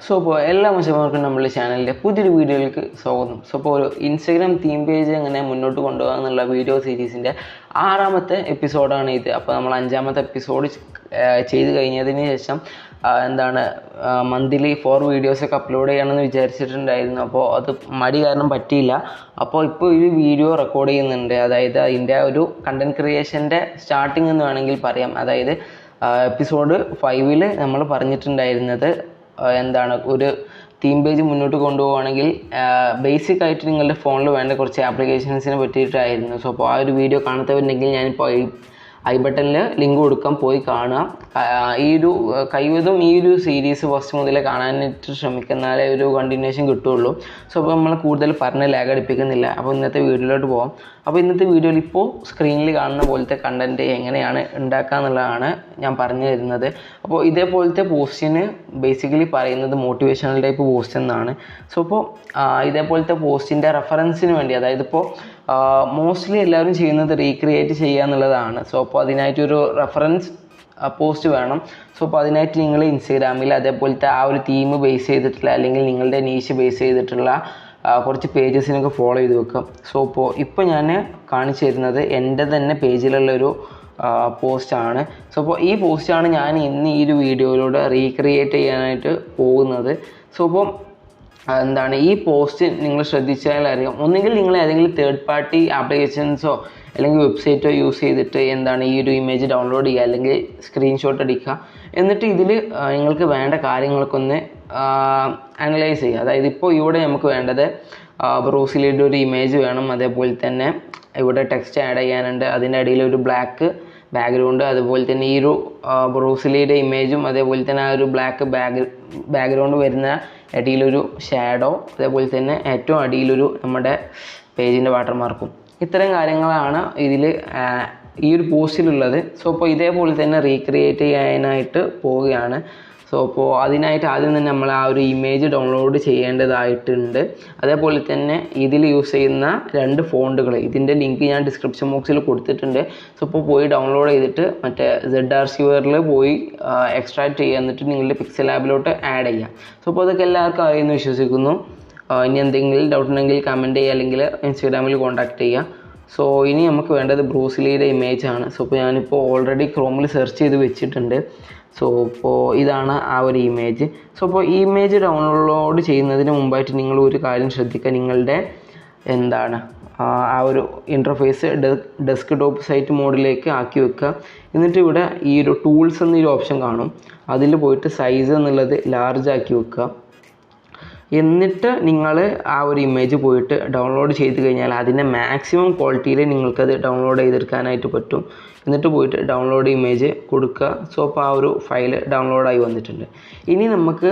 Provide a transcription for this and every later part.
So ഇപ്പോൾ എല്ലാ മനുഷ്യന്മാർക്കും നമ്മുടെ ചാനലിൻ്റെ പുതിയൊരു വീഡിയോയിലേക്ക് സ്വാഗതം. സോ ഇപ്പോൾ ഒരു ഇൻസ്റ്റഗ്രാം തീം പേജ് എങ്ങനെ മുന്നോട്ട് കൊണ്ടുപോകുക എന്നുള്ള വീഡിയോ സീരീസിൻ്റെ 6ാമത്തെ എപ്പിസോഡാണ് ഇത്. അപ്പോൾ നമ്മൾ 5ാമത്തെ എപ്പിസോഡ് ചെയ്ത് കഴിഞ്ഞതിന് ശേഷം മന്ത്ലി 4 വീഡിയോസൊക്കെ അപ്ലോഡ് ചെയ്യണമെന്ന് വിചാരിച്ചിട്ടുണ്ടായിരുന്നു. അപ്പോൾ അത് മടി കാരണം പറ്റിയില്ല. അപ്പോൾ ഇപ്പോൾ ഒരു വീഡിയോ റെക്കോർഡ് ചെയ്യുന്നുണ്ട്. അതായത് അതിൻ്റെ ഒരു കണ്ടൻറ് ക്രിയേഷൻ്റെ സ്റ്റാർട്ടിങ് എന്ന് വേണമെങ്കിൽ പറയാം. അതായത് എപ്പിസോഡ് 5ൽ നമ്മൾ പറഞ്ഞിട്ടുണ്ടായിരുന്നത് ഒരു തീം പേജ് മുന്നോട്ട് കൊണ്ടുപോവുകയാണെങ്കിൽ ബേസിക് ആയിട്ട് നിങ്ങളുടെ ഫോണിൽ വേണ്ട കുറച്ച് ആപ്ലിക്കേഷൻസിനെ പറ്റിയിട്ടായിരുന്നു. സോ അപ്പോൾ ആ ഒരു വീഡിയോ കാണാത്തവരുണ്ടെങ്കിൽ ഞാനിപ്പോൾ ഐ ബട്ടണിൽ ലിങ്ക് കൊടുക്കാം, പോയി കാണാം. കഴിവതും ഈ ഒരു സീരീസ് ഫസ്റ്റ് മുതലേ കാണാനായിട്ട് ശ്രമിക്കുന്നാലേ ഒരു കണ്ടിന്യൂഷൻ കിട്ടുള്ളൂ. സോ അപ്പോൾ നമ്മൾ കൂടുതൽ പറഞ്ഞ് ലാഗ് അടിപ്പിക്കുന്നില്ല. അപ്പോൾ ഇന്നത്തെ വീഡിയോയിലോട്ട് പോകാം. അപ്പോൾ ഇന്നത്തെ വീഡിയോയിൽ ഇപ്പോൾ സ്ക്രീനിൽ കാണുന്ന പോലത്തെ കണ്ടൻറ്റ് എങ്ങനെയാണ് ഉണ്ടാക്കുക എന്നുള്ളതാണ് ഞാൻ പറഞ്ഞു തരുന്നത്. അപ്പോൾ ഇതേപോലത്തെ പോസ്റ്റിന് ബേസിക്കലി പറയുന്നത് മോട്ടിവേഷണൽ ടൈപ്പ് പോസ്റ്റ് എന്നാണ്. സോ അപ്പോൾ ഇതേപോലത്തെ പോസ്റ്റിൻ്റെ റെഫറൻസിന് വേണ്ടി, അതായത് ഇപ്പോൾ മോസ്റ്റ്ലി എല്ലാവരും ചെയ്യുന്നത് റീക്രിയേറ്റ് ചെയ്യുക എന്നുള്ളതാണ്. സോ അപ്പോൾ അതിനായിട്ടൊരു റെഫറൻസ് പോസ്റ്റ് വേണം. സോ അപ്പോൾ അതിനായിട്ട് നിങ്ങൾ ഇൻസ്റ്റഗ്രാമിൽ അതേപോലത്തെ ആ ഒരു തീം ബേസ് ചെയ്തിട്ടുള്ള അല്ലെങ്കിൽ നിങ്ങളുടെ നീഷ് ബേസ് ചെയ്തിട്ടുള്ള കുറച്ച് പേജസിനൊക്കെ ഫോളോ ചെയ്ത് വെക്കാം. സോ ഇപ്പോൾ ഞാൻ കാണിച്ചു തരുന്നത് എൻ്റെ തന്നെ പേജിലുള്ളൊരു പോസ്റ്റാണ്. സോ അപ്പോൾ ഈ പോസ്റ്റാണ് ഞാൻ ഇന്ന് ഈ ഒരു വീഡിയോയിലൂടെ റീക്രിയേറ്റ് ചെയ്യാനായിട്ട് പോകുന്നത്. സോ അപ്പോൾ ഈ പോസ്റ്റ് നിങ്ങൾ ശ്രദ്ധിച്ചാൽ അറിയാം, ഒന്നുകിൽ നിങ്ങൾ ഏതെങ്കിലും തേർഡ് പാർട്ടി ആപ്ലിക്കേഷൻസോ അല്ലെങ്കിൽ വെബ്സൈറ്റോ യൂസ് ചെയ്തിട്ട് ഈ ഒരു ഇമേജ് ഡൗൺലോഡ് ചെയ്യുക അല്ലെങ്കിൽ സ്ക്രീൻഷോട്ട് അടിക്കുക. എന്നിട്ട് ഇതിൽ നിങ്ങൾക്ക് വേണ്ട കാര്യങ്ങളൊക്കെ ഒന്ന് അനലൈസ് ചെയ്യുക. അതായത് ഇപ്പോൾ ഇവിടെ നമുക്ക് വേണ്ടത് ബ്രൂസിലിയുടെ ഒരു ഇമേജ് വേണം. അതേപോലെ തന്നെ ഇവിടെ ടെക്സ്റ്റ് ആഡ് ചെയ്യാനുണ്ട്. അതിൻ്റെ അടിയിൽ ഒരു ബ്ലാക്ക് ബാക്ക്ഗ്രൗണ്ട്, അതുപോലെ തന്നെ ഈ ഒരു ബ്രൂസിലിയുടെ ഇമേജും അതേപോലെ തന്നെ ആ ഒരു ബ്ലാക്ക് ബാക്ക്ഗ്രൗണ്ട് വരുന്ന അടിയിലൊരു ഷാഡോ, അതേപോലെ തന്നെ ഏറ്റവും അടിയിലൊരു നമ്മുടെ പേജിൻ്റെ വാട്ടർമാർക്കും. ഇത്തരം കാര്യങ്ങളാണ് ഇതിൽ ഈ ഒരു പോസ്റ്റിലുള്ളത്. സോ അപ്പോൾ ഇതേപോലെ തന്നെ റീക്രിയേറ്റ് ചെയ്യാനായിട്ട് പോവുകയാണ്. സോ അപ്പോൾ അതിനായിട്ട് ആദ്യം തന്നെ നമ്മൾ ആ ഒരു ഇമേജ് ഡൗൺലോഡ് ചെയ്യേണ്ടതായിട്ടുണ്ട്. അതേപോലെ തന്നെ ഇതിൽ യൂസ് ചെയ്യുന്ന 2 ഫോണ്ടുകൾ, ഇതിൻ്റെ ലിങ്ക് ഞാൻ ഡിസ്ക്രിപ്ഷൻ ബോക്സിൽ കൊടുത്തിട്ടുണ്ട്. സോ ഇപ്പോൾ പോയി ഡൗൺലോഡ് ചെയ്തിട്ട് മറ്റേ ZRCverൽ പോയി എക്സ്ട്രാക്ട് ചെയ്യുക, എന്നിട്ട് നിങ്ങളുടെ പിക്സൽ ആപ്പിലോട്ട് ആഡ് ചെയ്യാം. സോ അപ്പോൾ അതൊക്കെ എല്ലാവർക്കും അറിയുമെന്ന് വിശ്വസിക്കുന്നു. ഇനി എന്തെങ്കിലും ഡൗട്ട് ഉണ്ടെങ്കിൽ കമൻറ്റ് ചെയ്യുക അല്ലെങ്കിൽ ഇൻസ്റ്റാഗ്രാമിൽ കോൺടാക്റ്റ് ചെയ്യുക. സോ ഇനി നമുക്ക് വേണ്ടത് ബ്രൂസിലിയുടെ ഇമേജ് ആണ്. സോ ഇപ്പോൾ ഞാനിപ്പോൾ ഓൾറെഡി ക്രോമിൽ സെർച്ച് ചെയ്ത് വെച്ചിട്ടുണ്ട്. സോ ഇപ്പോൾ ഇതാണ് ആ ഒരു ഇമേജ്. സോ അപ്പോൾ ഈ ഇമേജ് ഡൗൺലോഡ് ചെയ്യുന്നതിന് മുമ്പായിട്ട് നിങ്ങൾ ഒരു കാര്യം ശ്രദ്ധിക്കുക. നിങ്ങളുടെ ആ ഒരു ഇൻ്റർഫേസ് ഡെസ്ക്ടോപ്പ് സൈറ്റ് മോഡിലേക്ക് ആക്കി വെക്കുക. എന്നിട്ട് ഇവിടെ ഈ ഒരു ടൂൾസ് എന്നൊരു ഓപ്ഷൻ കാണും, അതിൽ പോയിട്ട് സൈസ് എന്നുള്ളത് ലാർജ് ആക്കി വെക്കുക. എന്നിട്ട് നിങ്ങൾ ആ ഒരു ഇമേജ് പോയിട്ട് ഡൗൺലോഡ് ചെയ്ത് കഴിഞ്ഞാൽ അതിൻ്റെ മാക്സിമം ക്വാളിറ്റിയിൽ നിങ്ങൾക്കത് ഡൗൺലോഡ് ചെയ്തെടുക്കാനായിട്ട് പറ്റും. എന്നിട്ട് പോയിട്ട് ഡൗൺലോഡ് ഇമേജ് കൊടുക്കുക. സോ അപ്പോൾ ആ ഒരു ഫയൽ ഡൗൺലോഡായി വന്നിട്ടുണ്ട്. ഇനി നമുക്ക്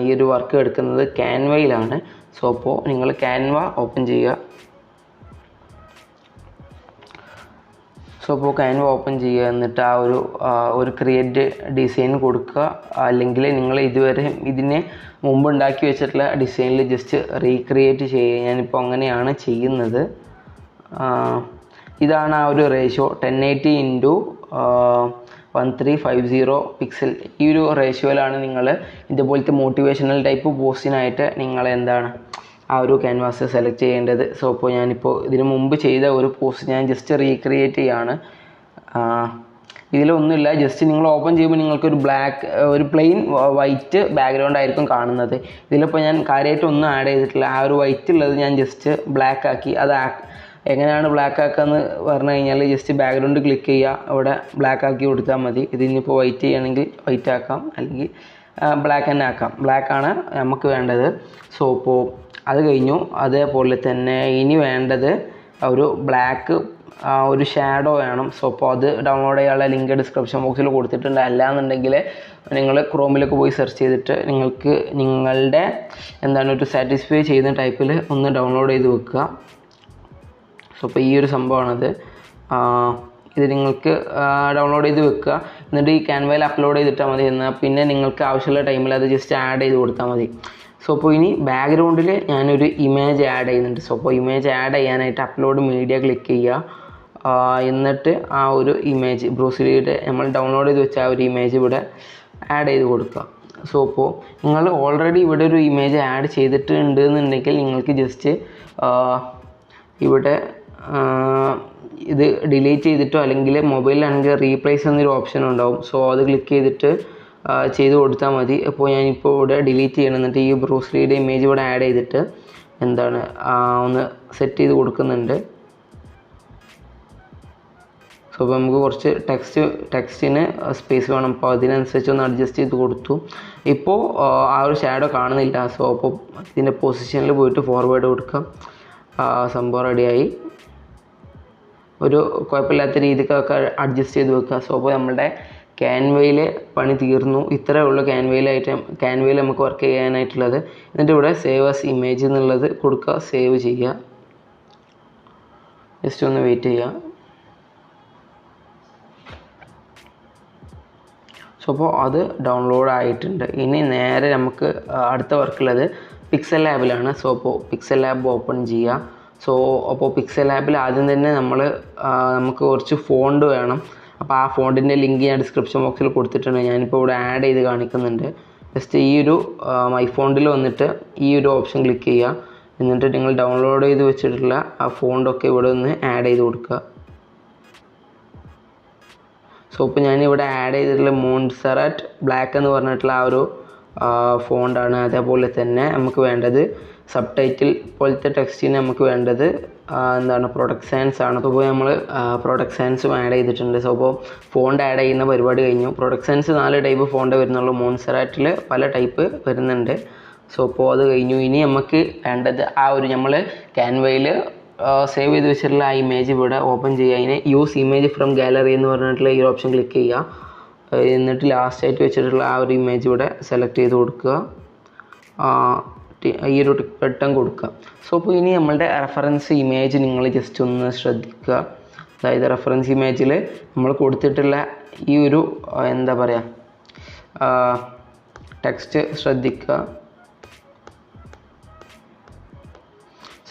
ഈ ഒരു വർക്ക് എടുക്കുന്നത് ക്യാൻവയിലാണ്. സോ അപ്പോൾ നിങ്ങൾ ക്യാൻവ ഓപ്പൺ ചെയ്യുക. സോ അപ്പോൾ ക്യാൻവ ഓപ്പൺ ചെയ്യുക. എന്നിട്ട് ആ ഒരു ക്രിയേറ്റ് ഡിസൈൻ കൊടുക്കുക. അല്ലെങ്കിൽ നിങ്ങൾ ഇതുവരെ ഇതിനെ മുമ്പ് ഉണ്ടാക്കി വെച്ചിട്ടുള്ള ഡിസൈനിൽ ജസ്റ്റ് റീക്രിയേറ്റ് ചെയ്യുക. ഞാനിപ്പോൾ അങ്ങനെയാണ് ചെയ്യുന്നത്. ഇതാണ് ആ ഒരു റേഷ്യോ 1080x1350 പിക്സൽ. ഈ ഒരു റേഷ്യോയിലാണ് നിങ്ങൾ ഇതുപോലത്തെ മോട്ടിവേഷണൽ ടൈപ്പ് പോസ്റ്റിനായിട്ട് നിങ്ങൾ ആ ഒരു ക്യാൻവാസ് സെലക്ട് ചെയ്യേണ്ടത്. സോ അപ്പോൾ ഞാനിപ്പോൾ ഇതിന് മുമ്പ് ചെയ്ത ഒരു പോസ്റ്റ് ഞാൻ ജസ്റ്റ് റീക്രിയേറ്റ് ചെയ്യാണ്. ഇതിലൊന്നുമില്ല, ജസ്റ്റ് നിങ്ങൾ ഓപ്പൺ ചെയ്യുമ്പോൾ നിങ്ങൾക്കൊരു ഒരു പ്ലെയിൻ വൈറ്റ് ബാക്ക്ഗ്രൗണ്ട് ആയിരിക്കും കാണുന്നത്. ഇതിലിപ്പോൾ ഞാൻ കാര്യമായിട്ടൊന്നും ആഡ് ചെയ്തിട്ടില്ല. ആ ഒരു വൈറ്റ് ഉള്ളത് ഞാൻ ജസ്റ്റ് ബ്ലാക്ക് ആക്കി. എങ്ങനെയാണ് ബ്ലാക്ക് ആക്കുക എന്ന് പറഞ്ഞു കഴിഞ്ഞാൽ ജസ്റ്റ് ബാക്ക്ഗ്രൗണ്ട് ക്ലിക്ക് ചെയ്യുക, അവിടെ ബ്ലാക്ക് ആക്കി കൊടുത്താൽ മതി. ഇതിനിപ്പോൾ വൈറ്റ് ചെയ്യണമെങ്കിൽ വൈറ്റ് ആക്കാം, അല്ലെങ്കിൽ ബ്ലാക്ക് തന്നെ ആക്കാം. ബ്ലാക്കാണ് നമുക്ക് വേണ്ടത്. സോ ഇപ്പോൾ അത് കഴിഞ്ഞു. അതേപോലെ തന്നെ ഇനി വേണ്ടത് ഒരു ബ്ലാക്ക് ഒരു ഷാഡോ വേണം. സോ അപ്പോൾ അത് ഡൗൺലോഡ് ചെയ്യാനുള്ള ലിങ്ക് ഡിസ്ക്രിപ്ഷൻ ബോക്സിൽ കൊടുത്തിട്ടുണ്ട്. അല്ലാന്നുണ്ടെങ്കിൽ നിങ്ങൾ ക്രോമിലൊക്കെ പോയി സെർച്ച് ചെയ്തിട്ട് നിങ്ങൾക്ക് നിങ്ങളുടെ ഒരു സാറ്റിസ്ഫൈ ചെയ്യുന്ന ടൈപ്പിൽ ഒന്ന് ഡൗൺലോഡ് ചെയ്ത് വെക്കുക. സോ അപ്പോൾ ഈ ഒരു സംഭവമാണത്. ഇത് നിങ്ങൾക്ക് ഡൗൺലോഡ് ചെയ്ത് വെക്കുക. എന്നിട്ട് ഈ ക്യാൻവയിൽ അപ്ലോഡ് ചെയ്തിട്ടാൽ മതി. എന്നാൽ പിന്നെ നിങ്ങൾക്ക് ആവശ്യമുള്ള ടൈമിൽ അത് ജസ്റ്റ് ആഡ് ചെയ്ത് കൊടുത്താൽ മതി. സോ അപ്പോൾ ഇനി ബാക്ക്ഗ്രൗണ്ടിൽ ഞാനൊരു ഇമേജ് ആഡ് ചെയ്യുന്നുണ്ട്. സോ അപ്പോൾ ഇമേജ് ആഡ് ചെയ്യാനായിട്ട് അപ്ലോഡ് മീഡിയ ക്ലിക്ക് ചെയ്യുക. എന്നിട്ട് ആ ഒരു ഇമേജ് ബ്രൂസിലിയുടെ നമ്മൾ ഡൗൺലോഡ് ചെയ്ത് വെച്ച ആ ഒരു ഇമേജ് ഇവിടെ ആഡ് ചെയ്ത് കൊടുക്കുക. സോ അപ്പോൾ നിങ്ങൾ ഓൾറെഡി ഇവിടെ ഒരു ഇമേജ് ആഡ് ചെയ്തിട്ടുണ്ട് എന്നുണ്ടെങ്കിൽ നിങ്ങൾക്ക് ജസ്റ്റ് ഇവിടെ ഇത് ഡിലീറ്റ് ചെയ്തിട്ടോ അല്ലെങ്കിൽ മൊബൈലിലാണെങ്കിൽ റീപ്ലേസ് എന്നൊരു ഓപ്ഷൻ ഉണ്ടാവും. സോ അത് ക്ലിക്ക് ചെയ്തിട്ട് ചെയ്ത് കൊടുത്താൽ മതി. അപ്പോൾ ഞാനിപ്പോൾ ഇവിടെ ഡിലീറ്റ് ചെയ്യണം. എന്നിട്ട് ഈ ബ്രൂസ്ലിയുടെ ഇമേജ് ഇവിടെ ആഡ് ചെയ്തിട്ട് എന്താണ് ഒന്ന് സെറ്റ് ചെയ്ത് കൊടുക്കുന്നുണ്ട്. സോ അപ്പോൾ നമുക്ക് കുറച്ച് ടെക്സ്റ്റിന് സ്പേസ് വേണം. അപ്പോൾ അതിനനുസരിച്ച് ഒന്ന് അഡ്ജസ്റ്റ് ചെയ്ത് കൊടുത്തു. ഇപ്പോൾ ആ ഒരു ഷാഡോ കാണുന്നില്ല. സോ അപ്പോൾ ഇതിൻ്റെ പൊസിഷനിൽ പോയിട്ട് ഫോർവേഡ് കൊടുക്കാം. സംഭവം റെഡിയായി. ഒരു കുഴപ്പമില്ലാത്ത രീതിക്കൊക്കെ അഡ്ജസ്റ്റ് ചെയ്ത് വെക്കുക. സോ അപ്പോൾ നമ്മുടെ ക്യാൻവയിൽ പണി തീർന്നു. ഇത്രയേ ഉള്ളൂ ക്യാൻവയിൽ നമുക്ക് വർക്ക് ചെയ്യാനായിട്ടുള്ളത്. എന്നിട്ട് ഇവിടെ സേവ് ആസ് ഇമേജ് എന്നുള്ളത് കൊടുക്കുക. സേവ് ചെയ്യുക. ജസ്റ്റ് ഒന്ന് വെയിറ്റ് ചെയ്യുക. സോ അപ്പോൾ അത് ഡൗൺലോഡ് ആയിട്ടുണ്ട്. ഇനി നേരെ നമുക്ക് അടുത്ത വർക്കുള്ളത് പിക്സൽ ലാബിലാണ്. സോ അപ്പോൾ പിക്സൽ ലാബ് ഓപ്പൺ ചെയ്യുക. സോ അപ്പോൾ പിക്സൽ ലാബിൽ ആദ്യം തന്നെ നമുക്ക് കുറച്ച് ഫോണ്ട് വേണം. അപ്പോൾ ആ ഫോണ്ടിൻ്റെ ലിങ്ക് ഞാൻ ഡിസ്ക്രിപ്ഷൻ ബോക്സിൽ കൊടുത്തിട്ടുണ്ട്. ഞാനിപ്പോൾ ഇവിടെ ആഡ് ചെയ്ത് കാണിക്കുന്നുണ്ട്. ജസ്റ്റ് ഈ ഒരു മൈ ഫോണ്ടിൽ വന്നിട്ട് ഈ ഒരു ഓപ്ഷൻ ക്ലിക്ക് ചെയ്യുക. എന്നിട്ട് നിങ്ങൾ ഡൗൺലോഡ് ചെയ്ത് വെച്ചിട്ടുള്ള ആ ഫോണ്ടൊക്കെ ഇവിടെ ഒന്ന് ആഡ് ചെയ്ത് കൊടുക്കുക. സോ ഇപ്പോൾ ഞാനിവിടെ ആഡ് ചെയ്തിട്ടുള്ള മോൺസെറാറ്റ് ബ്ലാക്ക് എന്ന് പറഞ്ഞിട്ടുള്ള ആ ഒരു ഫോണ്ടാണ്. അതേപോലെ തന്നെ നമുക്ക് വേണ്ടത് സബ് ടൈറ്റിൽ പോലത്തെ ടെക്സ്റ്റിന് നമുക്ക് വേണ്ടത് എന്താണ് പ്രൊഡക്റ്റ് സയൻസ് ആണ്. അപ്പോൾ നമ്മൾ പ്രൊഡക്റ്റ് സയൻസും ആഡ് ചെയ്തിട്ടുണ്ട്. സോ അപ്പോൾ ഫോണ്ട് ആഡ് ചെയ്യുന്ന പരിപാടി കഴിഞ്ഞു. പ്രൊഡക്റ്റ് സയൻസ് 4 ടൈപ്പ് ഫോണ്ട് വരുന്നുള്ളൂ. മോൺസെറാറ്റിൽ പല ടൈപ്പ് വരുന്നുണ്ട്. സോ അപ്പോൾ അത് കഴിഞ്ഞു. ഇനി നമുക്ക് വേണ്ടത് ആ ഒരു നമ്മൾ ക്യാൻവയിൽ സേവ് ചെയ്ത് വെച്ചിട്ടുള്ള ആ ഇമേജ് ഇവിടെ ഓപ്പൺ ചെയ്യുക. അതിന് യൂസ് ഇമേജ് ഫ്രം ഗാലറി എന്ന് പറഞ്ഞിട്ടുള്ള ഈ ഓപ്ഷൻ ക്ലിക്ക് ചെയ്യുക. എന്നിട്ട് ലാസ്റ്റായിട്ട് വെച്ചിട്ടുള്ള ആ ഒരു ഇമേജ് ഇവിടെ സെലക്ട് ചെയ്ത് കൊടുക്കുക. ഈ ഒരു ബട്ടൺ കൊടുക്കുക. സോ അപ്പോൾ ഇനി നമ്മളുടെ റെഫറൻസ് ഇമേജ് നിങ്ങൾ ജസ്റ്റ് ഒന്ന് ശ്രദ്ധിക്കുക. അതായത് റെഫറൻസ് ഇമേജിൽ നമ്മൾ കൊടുത്തിട്ടുള്ള ഈ ഒരു എന്താ പറയുക ടെക്സ്റ്റ് ശ്രദ്ധിക്കുക.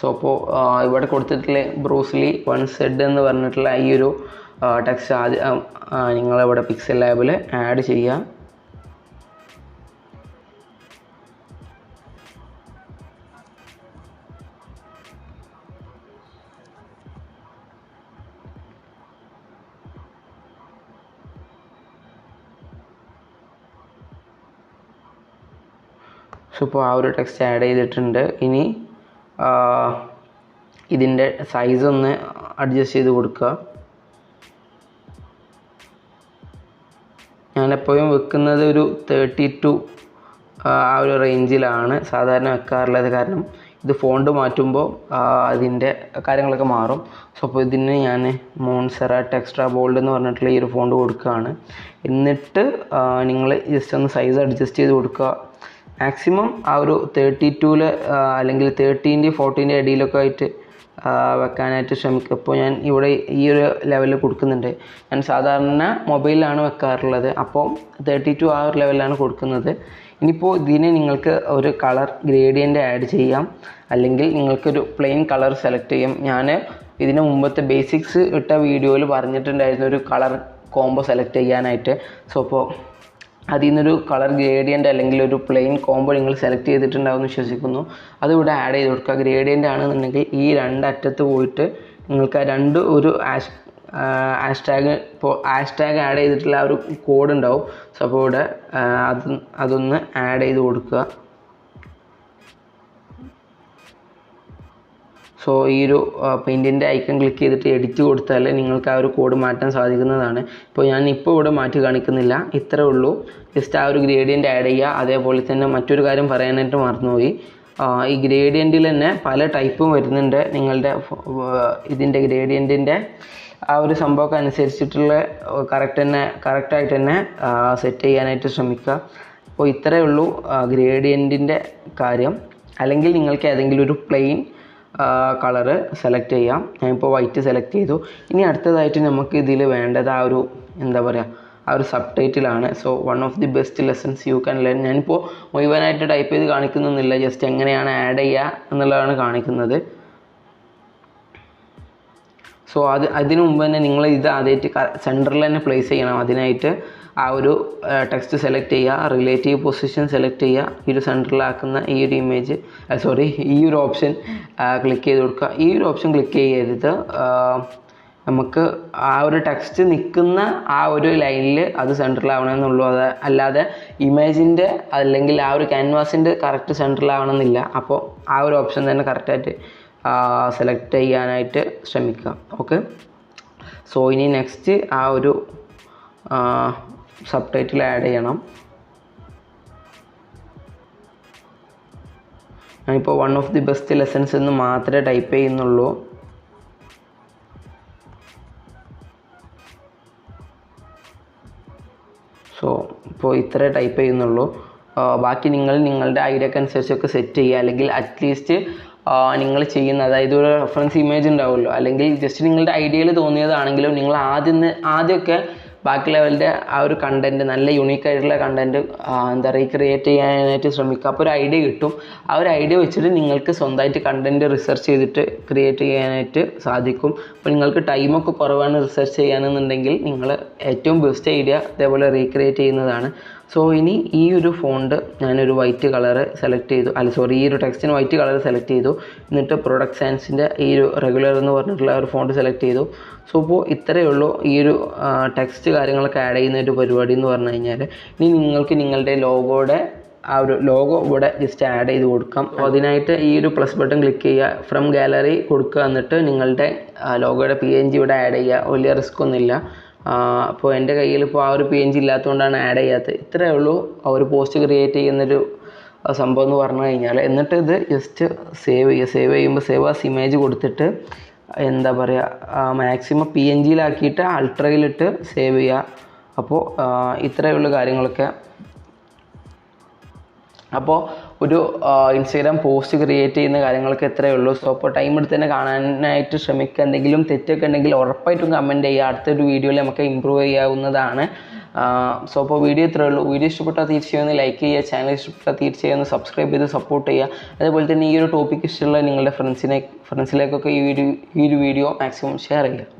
സോ അപ്പോൾ ഇവിടെ കൊടുത്തിട്ടുള്ള ബ്രൂസ്ലി വൺ സെഡ് എന്ന് പറഞ്ഞിട്ടുള്ള ഈ ഒരു ടെക്സ്റ്റ് ആദ്യം നിങ്ങളിവിടെ പിക്സൽ ലാബിൽ ആഡ് ചെയ്യുക. സോ ഇപ്പോൾ ആ ഒരു ടെക്സ്റ്റ് ആഡ് ചെയ്തിട്ടുണ്ട്. ഇനി ഇതിൻ്റെ സൈസ് ഒന്ന് അഡ്ജസ്റ്റ് ചെയ്ത് കൊടുക്കുക. ഞാനെപ്പോഴും വെക്കുന്നത് ഒരു 32 ആ ഒരു റേഞ്ചിലാണ് സാധാരണ വെക്കാറുള്ളത്. കാരണം ഇത് ഫോണ്ട് മാറ്റുമ്പോൾ അതിൻ്റെ കാര്യങ്ങളൊക്കെ മാറും. സോ അപ്പോൾ ഇതിന് ഞാൻ മോൺസെറാറ്റ് എക്സ്ട്രാ ബോൾഡ് എന്ന് പറഞ്ഞിട്ടുള്ള ഈ ഒരു ഫോണ്ട് കൊടുക്കുകയാണ്. എന്നിട്ട് നിങ്ങൾ ജസ്റ്റ് ഒന്ന് സൈസ് അഡ്ജസ്റ്റ് ചെയ്ത് കൊടുക്കുക. മാക്സിമം ആ ഒരു 32 അല്ലെങ്കിൽ 30 40 ഇടയിലൊക്കെ ആയിട്ട് വെക്കാനായിട്ട് ശ്രമിക്കുക. ഇപ്പോൾ ഞാൻ ഇവിടെ ഈ ഒരു ലെവലിൽ കൊടുക്കുന്നുണ്ട്. ഞാൻ സാധാരണ മൊബൈലിലാണ് വെക്കാറുള്ളത്. അപ്പോൾ 32 ആ ഒരു ലെവലിലാണ് കൊടുക്കുന്നത്. ഇനിയിപ്പോൾ ഇതിന് നിങ്ങൾക്ക് ഒരു കളർ ഗ്രേഡിയൻ്റ് ആഡ് ചെയ്യാം, അല്ലെങ്കിൽ നിങ്ങൾക്കൊരു പ്ലെയിൻ കളർ സെലക്ട് ചെയ്യാം. ഞാൻ ഇതിന് മുമ്പത്തെ ബേസിക്സ് ഇട്ട വീഡിയോയിൽ പറഞ്ഞിട്ടുണ്ടായിരുന്നു ഒരു കളർ കോംബോ സെലക്ട് ചെയ്യാനായിട്ട്. സോ അപ്പോൾ അതിൽ നിന്നൊരു കളർ ഗ്രേഡിയൻ്റ് അല്ലെങ്കിൽ ഒരു പ്ലെയിൻ കോംബോ നിങ്ങൾ സെലക്ട് ചെയ്തിട്ടുണ്ടാവുമെന്ന് വിശ്വസിക്കുന്നു. അതിവിടെ ആഡ് ചെയ്ത് കൊടുക്കുക. ഗ്രേഡിയൻ്റ് ആണെന്നുണ്ടെങ്കിൽ ഈ 2 അറ്റത്ത് പോയിട്ട് നിങ്ങൾക്ക് ആ 2 ഒരു ഹാഷ്ടാഗ് ആഡ് ചെയ്തിട്ടുള്ള ആ ഒരു കോഡ് ഉണ്ടാവും. സോ അപ്പോൾ ഇവിടെ അതൊന്ന് ആഡ് ചെയ്ത് കൊടുക്കുക. സോ ഈ ഒരു പെയിൻറ്റിൻ്റെ ഐക്കൺ ക്ലിക്ക് ചെയ്തിട്ട് എഡിറ്റ് കൊടുത്താൽ നിങ്ങൾക്ക് ആ ഒരു കോഡ് മാറ്റാൻ സാധിക്കുന്നതാണ്. ഇപ്പോൾ ഇവിടെ മാറ്റി കാണിക്കുന്നില്ല. ഇത്രേ ഉള്ളൂ. ജസ്റ്റ് ആ ഒരു ഗ്രേഡിയൻ്റ് ആഡ് ചെയ്യുക. അതേപോലെ തന്നെ മറ്റൊരു കാര്യം പറയാനായിട്ട് മറന്നുപോയി. ഈ ഗ്രേഡിയൻറ്റിൽ തന്നെ പല ടൈപ്പും വരുന്നുണ്ട്. നിങ്ങളുടെ ഇതിൻ്റെ ഗ്രേഡിയൻറ്റിൻ്റെ ആ ഒരു സംഭവമൊക്കെ അനുസരിച്ചിട്ടുള്ള കറക്റ്റായിട്ട് തന്നെ സെറ്റ് ചെയ്യാനായിട്ട് ശ്രമിക്കുക. അപ്പോൾ ഇത്രയേ ഉള്ളൂ ഗ്രേഡിയൻറ്റിൻ്റെ കാര്യം. അല്ലെങ്കിൽ നിങ്ങൾക്ക് ഏതെങ്കിലും ഒരു പ്ലെയിൻ കളറ് സെലക്ട് ചെയ്യാം. ഞാനിപ്പോൾ വൈറ്റ് സെലക്ട് ചെയ്തു. ഇനി അടുത്തതായിട്ട് നമുക്ക് ഇതിൽ വേണ്ടത് ആ ഒരു എന്താ പറയുക ആ ഒരു സബ് ടൈറ്റിലാണ്. So one of the best lessons you can learn. ഞാനിപ്പോൾ മുഴുവനായിട്ട് ടൈപ്പ് ചെയ്ത് കാണിക്കുന്നൊന്നുമില്ല. ജസ്റ്റ് എങ്ങനെയാണ് ആഡ് ചെയ്യുക എന്നുള്ളതാണ് കാണിക്കുന്നത്. സോ അതിനു മുമ്പ് തന്നെ നിങ്ങൾ ഇത് ആദ്യമായിട്ട് സെൻറ്ററിൽ തന്നെ പ്ലേസ് ചെയ്യണം. അതിനായിട്ട് ആ ഒരു ടെക്സ്റ്റ് സെലക്ട് ചെയ്യുക, റിലേറ്റീവ് പൊസിഷൻ സെലക്ട് ചെയ്യുക, ഈ ഒരു സെൻറ്ററിലാക്കുന്ന ഈ ഒരു ഇമേജ് ഈ ഒരു ഓപ്ഷൻ ക്ലിക്ക് ചെയ്ത് കൊടുക്കുക. ഈ ഒരു ഓപ്ഷൻ ക്ലിക്ക് ചെയ്യരുത്, നമുക്ക് ആ ഒരു ടെക്സ്റ്റ് നിൽക്കുന്ന ആ ഒരു ലൈനിൽ അത് സെൻറ്ററിലാവണമെന്നുള്ളൂ. അത് അല്ലാതെ ഇമേജിൻ്റെ അല്ലെങ്കിൽ ആ ഒരു ക്യാൻവാസിൻ്റെ കറക്റ്റ് സെൻറ്ററിലാവണമെന്നില്ല. അപ്പോൾ ആ ഒരു ഓപ്ഷൻ തന്നെ കറക്റ്റായിട്ട് സെലക്ട് ചെയ്യാനായിട്ട് ശ്രമിക്കുക. ഓക്കെ, സോ ഇനി നെക്സ്റ്റ് ആ ഒരു സബ് ടൈറ്റിൽ ആഡ് ചെയ്യണം. ഞാനിപ്പോൾ one of the best lessons എന്ന് മാത്രമേ ടൈപ്പ് ചെയ്യുന്നുള്ളൂ. സോ ഇപ്പോൾ ഇത്രേ ടൈപ്പ് ചെയ്യുന്നുള്ളൂ. ബാക്കി നിങ്ങളുടെ ഐഡിയക്ക് അനുസരിച്ചൊക്കെ സെറ്റ് ചെയ്യുക, അല്ലെങ്കിൽ അറ്റ്ലീസ്റ്റ് നിങ്ങൾ ചെയ്യുന്ന, അതായത് ഒരു റെഫറൻസ് ഇമേജ് ഉണ്ടാവുമല്ലോ, അല്ലെങ്കിൽ ജസ്റ്റ് നിങ്ങളുടെ ഐഡിയയിൽ തോന്നിയതാണെങ്കിലും നിങ്ങൾ ആദ്യമൊക്കെ ബാക്കി ലെവലിൻ്റെ ആ ഒരു കണ്ടൻറ്റ്, നല്ല യൂണീക്കായിട്ടുള്ള കണ്ടൻറ്റ് റീക്രിയേറ്റ് ചെയ്യാനായിട്ട് ശ്രമിക്കുക. അപ്പോൾ ഒരു ഐഡിയ കിട്ടും. ആ ഒരു ഐഡിയ വെച്ചിട്ട് നിങ്ങൾക്ക് സ്വന്തമായിട്ട് കണ്ടൻറ്റ് റിസർച്ച് ചെയ്തിട്ട് ക്രിയേറ്റ് ചെയ്യാനായിട്ട് സാധിക്കും. അപ്പോൾ നിങ്ങൾക്ക് ടൈമൊക്കെ കുറവാണ് റിസർച്ച് ചെയ്യാനെന്നുണ്ടെങ്കിൽ നിങ്ങൾ ഏറ്റവും ബെസ്റ്റ് ഐഡിയ ഇതേപോലെ റീക്രിയേറ്റ് ചെയ്യുന്നതാണ്. സോ ഇനി ഈ ഒരു ഫോണ്ട് ഞാനൊരു വൈറ്റ് കളറ് സെലക്ട് ചെയ്തു, ഈ ഒരു ടെക്സ്റ്റിന് വൈറ്റ് കളർ സെലക്ട് ചെയ്തു. എന്നിട്ട് പ്രൊഡക്റ്റ് സയൻസിൻ്റെ ഈ ഒരു റെഗുലർ എന്ന് പറഞ്ഞിട്ടുള്ള ഒരു ഫോണ്ട് സെലക്ട് ചെയ്തു. സോ ഇപ്പോൾ ഇത്രയേ ഉള്ളൂ ഈ ഒരു ടെക്സ്റ്റ് കാര്യങ്ങളൊക്കെ ആഡ് ചെയ്യുന്ന ഒരു പരിപാടി എന്ന് പറഞ്ഞു കഴിഞ്ഞാൽ. ഇനി നിങ്ങൾക്ക് നിങ്ങളുടെ ലോഗോയുടെ ആ ഒരു ലോഗോ ഇവിടെ ജസ്റ്റ് ആഡ് ചെയ്ത് കൊടുക്കാം. അപ്പോൾ അതിനായിട്ട് ഈ ഒരു പ്ലസ് ബട്ടൺ ക്ലിക്ക് ചെയ്യുക, ഫ്രം ഗാലറി കൊടുക്കുക, എന്നിട്ട് നിങ്ങളുടെ ലോഗോയുടെ PNG ഇവിടെ ആഡ് ചെയ്യുക. വലിയ റിസ്ക് ഒന്നുമില്ല. അപ്പോൾ എൻ്റെ കയ്യിൽ ഇപ്പോൾ ആ ഒരു PNG ഇല്ലാത്തതുകൊണ്ടാണ് ആഡ് ചെയ്യാത്തത്. ഇത്രയേ ഉള്ളൂ ആ ഒരു പോസ്റ്റ് ക്രിയേറ്റ് ചെയ്യുന്നൊരു സംഭവം എന്ന് പറഞ്ഞു കഴിഞ്ഞാൽ. എന്നിട്ട് ഇത് ജസ്റ്റ് സേവ് ചെയ്യുമ്പോൾ സേവ് ആസ് ഇമേജ് കൊടുത്തിട്ട് മാക്സിമം PNGയിലാക്കിയിട്ട് അൾട്രയിലിട്ട് സേവ് ചെയ്യുക. അപ്പോൾ ഇത്രയേ ഉള്ളൂ കാര്യങ്ങളൊക്കെ. അപ്പോൾ ഒരു ഇൻസ്റ്റാഗ്രാം പോസ്റ്റ് ക്രിയേറ്റ് ചെയ്യുന്ന കാര്യങ്ങളൊക്കെ ഇത്രയേ ഉള്ളൂ. സോ അപ്പോൾ ടൈം എടുത്ത് തന്നെ കാണാനായിട്ട് ശ്രമിക്കുക. എന്തെങ്കിലും തെറ്റൊക്കെ ഉണ്ടെങ്കിൽ ഉറപ്പായിട്ടും കമൻറ്റ് ചെയ്യുക. അടുത്തൊരു വീഡിയോയിൽ നമുക്ക് ഇമ്പ്രൂവ് ചെയ്യാവുന്നതാണ്. സോ അപ്പോൾ വീഡിയോ ഇത്രയേ ഉള്ളൂ. വീഡിയോ ഇഷ്ടപ്പെട്ടാൽ തീർച്ചയായും ലൈക്ക് ചെയ്യുക, ചാനൽ ഇഷ്ടപ്പെട്ടാൽ തീർച്ചയായും സബ്സ്ക്രൈബ് ചെയ്ത് സപ്പോർട്ട് ചെയ്യുക. അതേപോലെ തന്നെ ഈ ഒരു ടോപ്പിക്ക് ഇഷ്ടമുള്ള നിങ്ങളുടെ ഫ്രണ്ട്സിലേക്കൊക്കെ ഈ ഒരു വീഡിയോ മാക്സിമം ഷെയർ ചെയ്യുക.